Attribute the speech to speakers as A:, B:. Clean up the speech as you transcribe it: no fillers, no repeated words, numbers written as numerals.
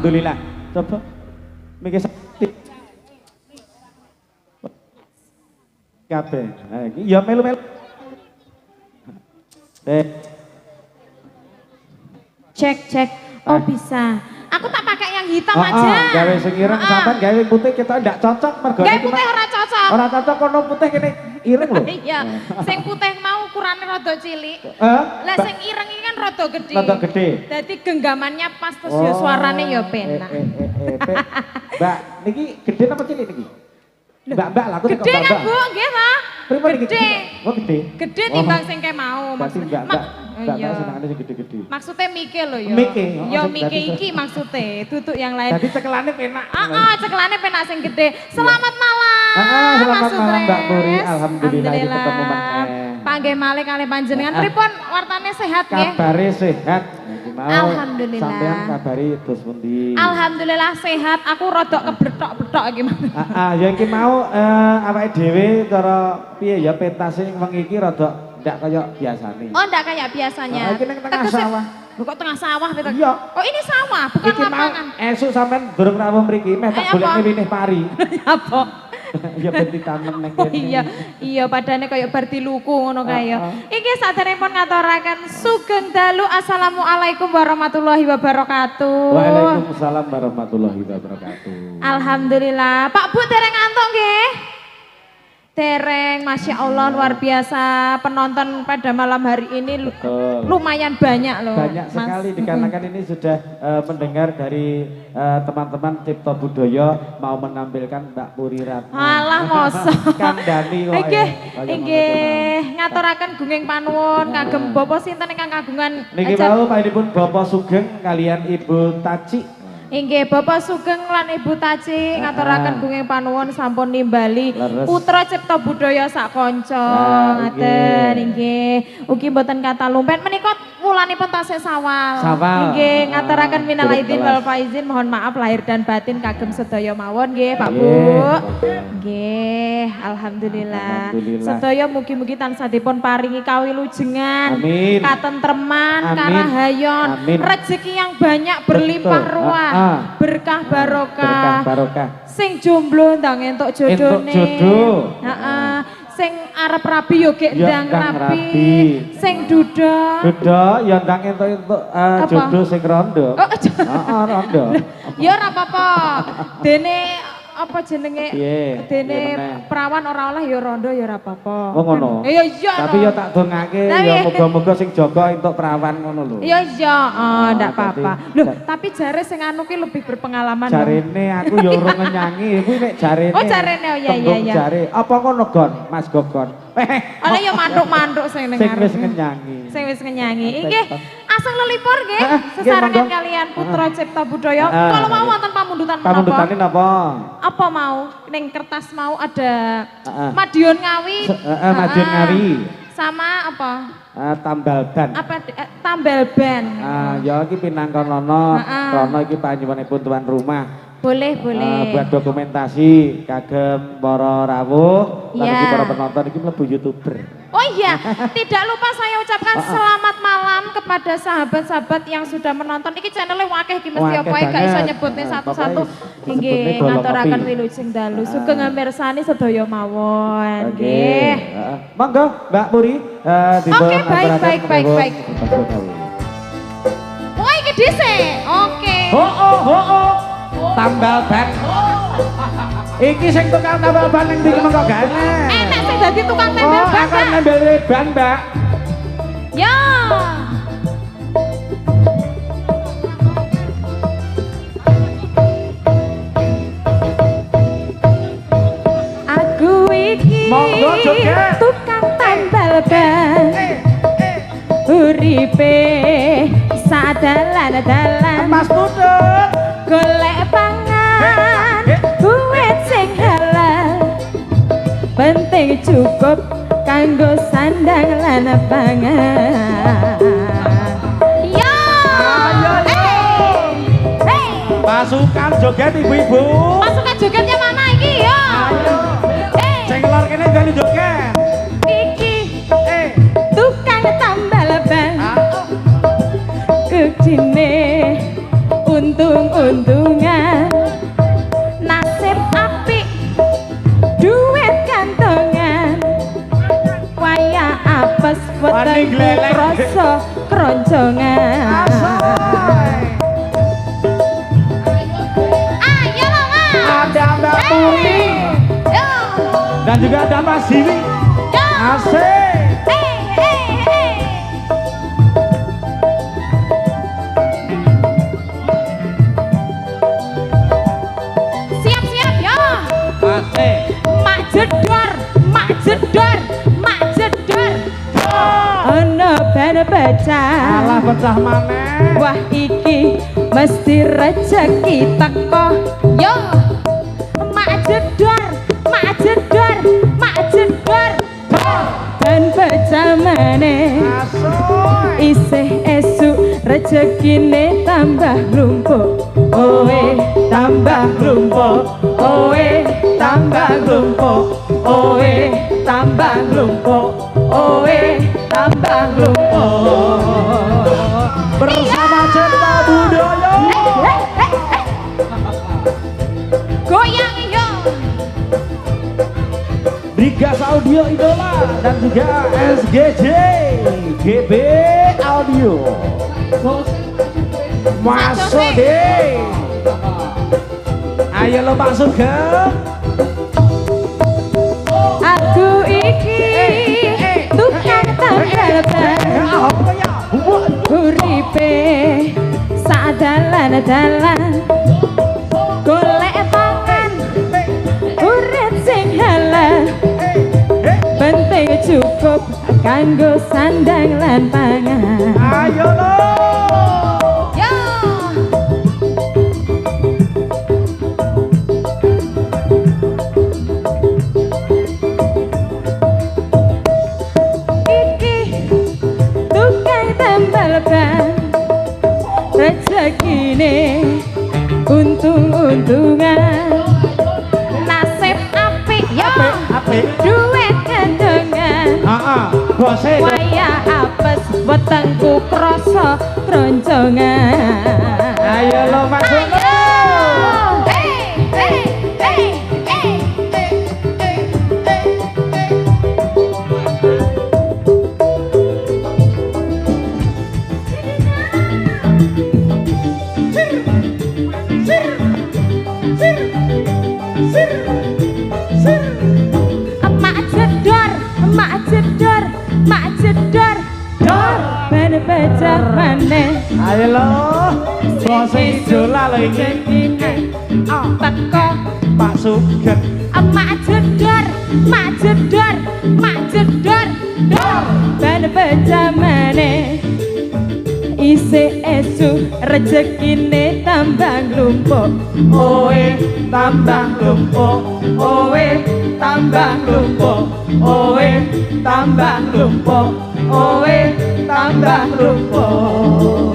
A: Alhamdulillah. Coba mikir kabeh. Ya melu-melu.
B: Cek. Oh bisa. Aku tak pakai yang hitam aja.
A: Gawe sing ireng sampean gawe putih kita ndak cocok mergone.
B: Gawe putih ora cocok.
A: Ora cocok kono putih kene ireng lho.
B: Iya. Sing putih mau ukurane rada cilik. Lah sing ireng iki kan rada gede.
A: Rada gede.
B: Dadi genggamannya pas terus ya suarane ya penak.
A: Mbak, niki gede apa cilik niki? Mbak lah aku
B: gede kan Bu, nggih ta?
A: Gede. Oh gede.
B: Gede timbang sing ke mau.
A: Maksudnya Mbak senengane sing gede-gede.
B: Maksudnya Mike lho ya.
A: Mike.
B: Ya Mike iki maksudnya, tutuk yang lain.
A: Jadi cekelane penak.
B: Cekelane penak sing gede. Selamat malam.
A: Selamat malam Mbak Puri. Alhamdulillah ketemu meneh.
B: Panggih malih kalih panjenengan. Pripun wartane sehat nggih?
A: Kabare sehat.
B: Alhamdulillah.
A: Sampeyan kabari dos pundi?
B: Alhamdulillah sehat. Aku rodok kebetok-betok iki.
A: Ya iki mau awake dhewe cara piye ya pentase wengi iki rodok ndak kaya biasane.
B: Oh, ndak kayak biasanya.
A: Iki ning tengah sawah.
B: Kok tengah sawah betul?
A: Iya.
B: Oh, ini sawah, bukan
A: iki
B: lapangan.
A: Esuk sampean durung rawuh mriki, meh tak golekne winih pari.
B: Apa?
A: Ya ben ditanem ning
B: kene. Oh iya padane kaya bar diluku ngono kae ya. Iki saderengipun ngaturaken sugeng dalu assalamualaikum warahmatullahi wabarakatuh.
A: Waalaikumsalam warahmatullahi wabarakatuh.
B: Alhamdulillah. Pak Bu dereng ngantuk nggih? Dereng, Masya Allah luar biasa penonton pada malam hari ini lumayan banyak loh.
A: Banyak sekali dikarenakan ini sudah mendengar dari teman-teman Cipto Budaya mau menampilkan Mbak Puri Ratna.
B: Alah mosok.
A: Kandhani kok.
B: Nggih, ngaturaken gunging panuwun kagem Bapak sinten ingkang kagungan.
A: Niki wau panjenenganipun Bapak Sugeng kalian Ibu Taci.
B: Inggih Bapak Sugeng lan Ibu Taci ngaturaken gunging panuwun sampun nimbali putra Cipta Budaya sak kanca. Ngaten inggih. Ugi mboten kata lumpet menika wulanipun tasih sawal. Inggih ngaturaken minal aidin wal faizin mohon maaf lahir dan batin kagem sedaya mawon nggih Pak Bu. Nggih, alhamdulillah. Sedaya mugi-mugi tansah dipun paringi kawilujengan, katentreman, karahayon, rezeki yang banyak berlimpah ruah. Berkah barokah. Sing jomblo ndang entuk jodhone. Sing arep rabi yo gek ndang rabi. Sing duda
A: ya ndang entuk jodoh sing rondo. Rondo.
B: Ya ora apa-apa. Dene apa jenenge? Dene perawan ora oleh ya rondo ya ora apa-apa.
A: Oh ngono.
B: Ya iya.
A: Tapi ya tak dongake ya muga-muga sing jaga entuk perawan ngono lho.
B: Ya iya, ndak apa-apa. Loh, tapi jare sing anu ki lebih berpengalaman.
A: Jarene aku ya urung ngenyangi, kuwi nek jarene.
B: Oh jarene oh iya.
A: Jare apa ngono Gon, Mas Gogon.
B: Oleh ya mantuk-mantuk sing ning
A: arep. Sing
B: wis ngenyangi. Inggih, asal lelipur nggih sesarengan kalian putra Cipta Budaya. Kalau mau wonten pamundutan menapa?
A: Pamundutane napa?
B: Apa mau? Ning kertas mau ada Madiun Ngawi.
A: Madiun Ngawi.
B: Sama apa?
A: Tambal ban.
B: Apa tambal ban?
A: Ya iki pinangkonono, rono iki panjenenganipun tuan rumah.
B: Boleh.
A: Buat dokumentasi kagem para rawuh, lan para penonton iki mlebu YouTuber.
B: Oh iya, tidak lupa saya ucapkan selamat malam kepada sahabat-sahabat yang sudah menonton. Iki channelnya wakeh iki mesti apa gak iso nyebutnya satu-satu. Nggih, ngaturaken wilujeng dalu. Sugeng mirsani sedaya mawon. Nggih.
A: Monggo Mbak Puri
B: Oke, baik. Oh, iki dhisik. Oke.
A: Tambal ban. Iki sing tukang tambal ban ning ndi mengko gak enak.
B: Enak sing dadi tukang tambal ban.
A: Akan nambel ban, Mbak.
B: Ya. Aku iki tukang tambal ban. Uripe sadalan-dalan.
A: Mas Putut
B: golek pangan duit sing halal penting cukup kanggo sandang lan pangan. Yo
A: pasukan joget ibu-ibu.
B: Pasukan jogetnya mana iki yo?
A: Sing lor kene gani joget.
B: Iki tukang tambal ban kecine untung-untungan nasib apik duit kantongan waya apes wetengku krasa keroncongan ayo lo
A: ada Mbak Puri dan juga ada Mas Siwi asik
B: siap-siap ya
A: asik
B: mak jedor mak jedor mak jedor ana ben pecah
A: alah pecah maneh
B: wah iki mesti rezeki teko yo mak jedor mak jedor mak jedor ben pecah maneh isih esuk rezekine tambah nglumpuk owe tambah nglumpuk owe tambah nglumpuk owe tambah nglumpuk owe tambah nglumpuk
A: bersama Cipta Budaya
B: goyang yo
A: Brigas Audio Idola dan juga SGJ GB Audio masuk deh ayo lo Pak Sugeng
B: aku iki tukang tambal ban uripe sak dalan-dalan golek pangan urip sing halal penting cukup kanggo sandang lan pangan
A: ayo lo
B: yo iki tukang tambal ban rezekine untung-untungan nasib apik yo
A: apik
B: duit kandungan
A: bose
B: waya apes wetengku krasa keroncongan
A: ayo lo masuk lo
B: mak jedor mak jedor mak jedor dor ben pecah maneh
A: ayo lo bose idola lo ini
B: teko
A: Pak Sugeng
B: mak jedor mak jedor mak jedor dor ben pecah maneh isih esuk rezekine tambah nglumpuk
A: owe tambah nglumpuk owe tambah nglumpuk owe tambah nglumpuk owe tambah nglumpuk